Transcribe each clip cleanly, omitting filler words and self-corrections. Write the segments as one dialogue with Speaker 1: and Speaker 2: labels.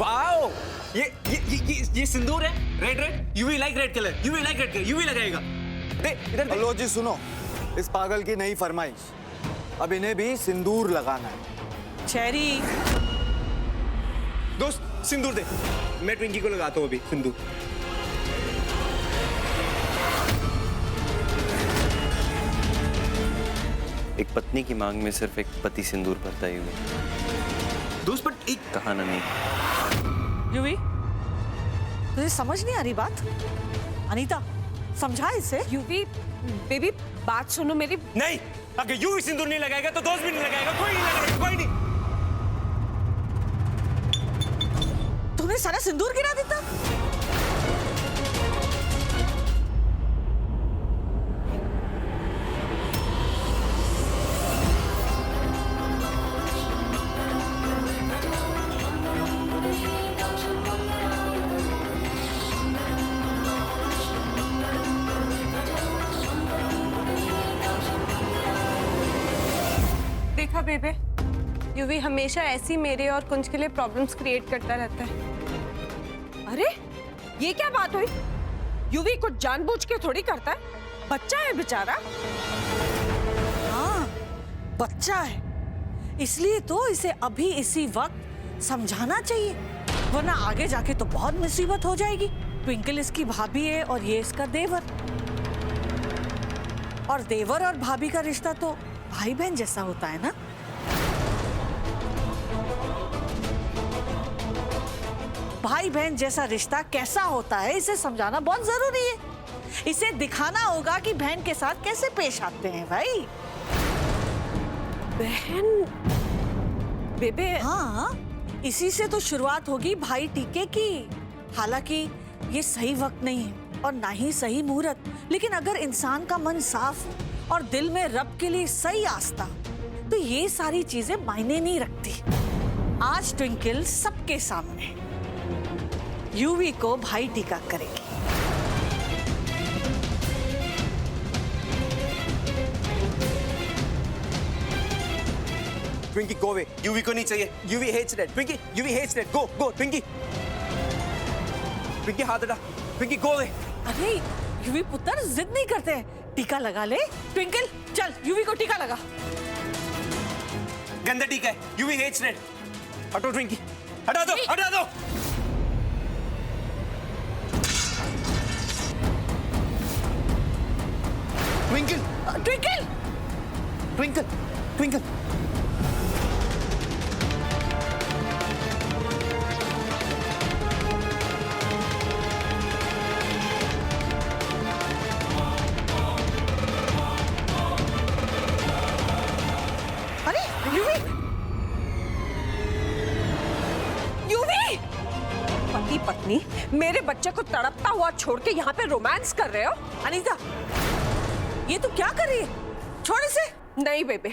Speaker 1: Wow, ये सिंदूर है, red. Yuvi like red colour, Yuvi like red colour, Yuvi लगाएगा। इधर
Speaker 2: हेलो जी, सुनो, इस पागल की नई फरमाइश, अब इन्हें भी सिंदूर लगाना है।
Speaker 3: चेरी
Speaker 1: दोस्त सिंदूर दे, मैं ट्विंकी को लगाता हूँ अभी सिंदूर।
Speaker 4: एक पत्नी की मांग में सिर्फ एक पति सिंदूर भरता ही हुआ।
Speaker 1: दोस्त बट एक
Speaker 4: कहाना नहीं।
Speaker 3: यूवी, तुझे समझ नहीं आ रही बात? अनीता, समझा इसे।
Speaker 5: यूवी बेबी, बात सुनो मेरी।
Speaker 1: नहीं, अगर यू भी सिंदूर नहीं लगाएगा तो दोस्त भी नहीं लगाएगा, कोई नहीं लगाएगा, कोई नहीं।
Speaker 3: तूने सारा सिंदूर गिरा देता।
Speaker 5: देखा बेबे, यूवी हमेशा ऐसी मेरे और कुंज के लिए प्रॉब्लम्स क्रिएट करता रहता है।
Speaker 6: अरे ये क्या बात हुई? यूवी कुछ जानबूझ के थोड़ी करता है, बच्चा है बेचारा।
Speaker 3: हाँ, बच्चा है, इसलिए तो इसे अभी इसी वक्त समझाना चाहिए, वरना आगे जाके तो बहुत मुसीबत हो जाएगी। ट्विंकल इसकी भाभी है और ये इसका देवर, और देवर और भाभी का रिश्ता तो भाई बहन जैसा होता है ना। भाई बहन जैसा रिश्ता कैसा होता है इसे समझाना बहुत जरूरी है। इसे दिखाना होगा कि बहन के साथ कैसे पेश आते हैं भाई।
Speaker 6: बहन बेबे,
Speaker 3: हाँ, इसी से तो शुरुआत होगी भाई टीके की। हालांकि ये सही वक्त नहीं है और ना ही सही मुहूर्त, लेकिन अगर इंसान का मन साफ हो और दिल में रब के लिए सही आस्था, तो ये सारी चीजें मायने नहीं रखती। आज ट्विंकल सबके सामने यूवी को भाई टीका करेगी।
Speaker 1: ट्विंकी गो अवे, यूवी को नहीं चाहिए, Yuvi hates that. Twinkie, Yuvi hates that, go go Twinkie. Twinkie हाथ हटा, ट्विंकी गो अवे।
Speaker 3: अरे यूवी पुत्र, जिद नहीं करते हैं, टीका लगा ले। ट्विंकल चल, यूवी को टीका लगा।
Speaker 1: गंदा टीका है, यूवी हेट्स दैट। हटो ट्विंकी, हटा दो, हटा दो।
Speaker 2: Twinkle,
Speaker 3: twinkle
Speaker 2: twinkle, twinkle.
Speaker 3: अरे यूवी,
Speaker 6: यूवी! पति पत्नी मेरे बच्चे को तड़पता हुआ छोड़ के यहाँ पे रोमांस कर रहे हो?
Speaker 3: अनीता, ये तू क्या कर रही है? छोड़ इसे।
Speaker 6: नहीं बेबे,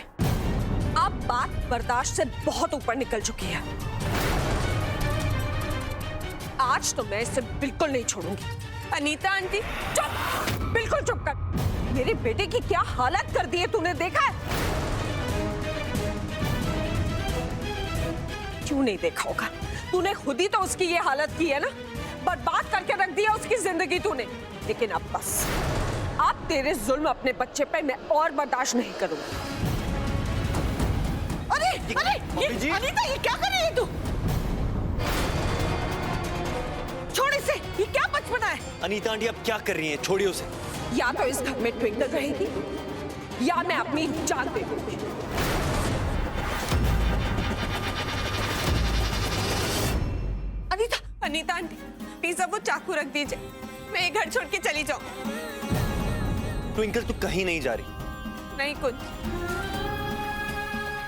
Speaker 6: अब बात बर्दाश्त से बहुत ऊपर निकल चुकी है। आज तो मैं इसे बिल्कुल नहीं छोड़ूंगी।
Speaker 5: अनीता आंटी,
Speaker 6: चुप, बिल्कुल चुप कर। मेरे बेटे की क्या हालत कर दी है, तूने देखा है? क्यों नहीं देखा होगा? तूने खुद ही तो उसकी ये हालत की है ना, बर्बाद करके रख दिया उसकी जिंदगी तूने। लेकिन अब बस, अब तेरे जुल्म अपने बच्चे पे मैं और बर्दाश्त नहीं करूंगी।
Speaker 3: अरे अरे, ये अनीता, ये क्या कर रही है तू? छोड़ इसे, ये क्या बचपना है?
Speaker 4: अनीता आंटी अब क्या कर रही हैं? छोड़िए उसे।
Speaker 6: या तो इस घर में ट्विंकल रहेगी या मैं अपनी जान दे दूंगी।
Speaker 3: अनीता,
Speaker 5: अनीता आंटी प्लीज अब वो चाकू रख दीजिए, मैं ये घर छोड़ के चली जाऊं।
Speaker 4: ट्विंकल तू कहीं नहीं जा रही।
Speaker 5: नहीं कुछ,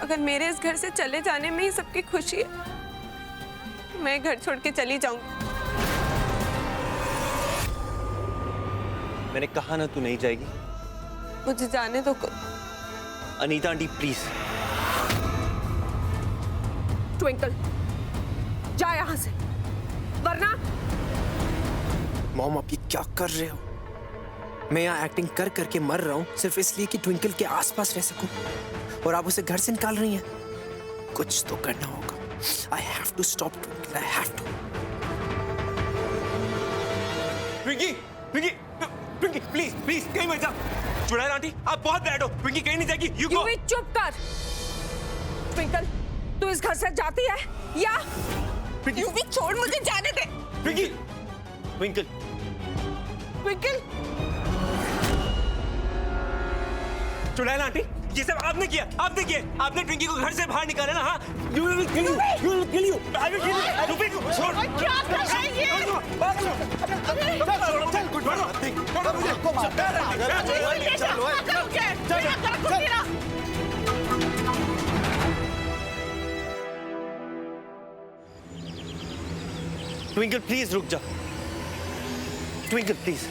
Speaker 5: अगर मेरे इस घर से चले जाने में ही सबकी खुशी है, मैं घर छोड़ के चली जाऊंगी।
Speaker 4: मैंने कहा ना तू नहीं जाएगी।
Speaker 5: मुझे जाने दो कुछ।
Speaker 4: Anita aunty please.
Speaker 6: ट्विंकल, जा यहां से, वरना।
Speaker 1: मॉम, आप ये क्या कर रहे हो? मैं यहाँ एक्टिंग कर करके मर रहा हूँ सिर्फ इसलिए कि ट्विंकल के आसपास रह सकूं, और आप उसे घर से निकाल रही हैं। कुछ तो करना होगा। I have to stop Twinkle. I have to.
Speaker 7: Twinkie Twinkie Twinkie please please कहीं मत जा। चुड़ैल आंटी आप बहुत बैड हो। ट्विंकी कहीं नहीं जाएगी। You go.
Speaker 6: यूवी चुप कर। ट्विंकल तू इस घर से जाती है या? यूवी छोड़ मुझे जाने दे।
Speaker 7: ट्विंकी ट्विंकल
Speaker 6: ट्विंकल
Speaker 7: चुड़ैल आंटी ये सब आपने किया। आपने ट्विंकी को घर से बाहर निकाला ना। हाँ you will kill you. I will kill you. छोड़
Speaker 6: क्या कर रहा है ये?
Speaker 4: ट्विंकल प्लीज रुक जा। Twinkle please.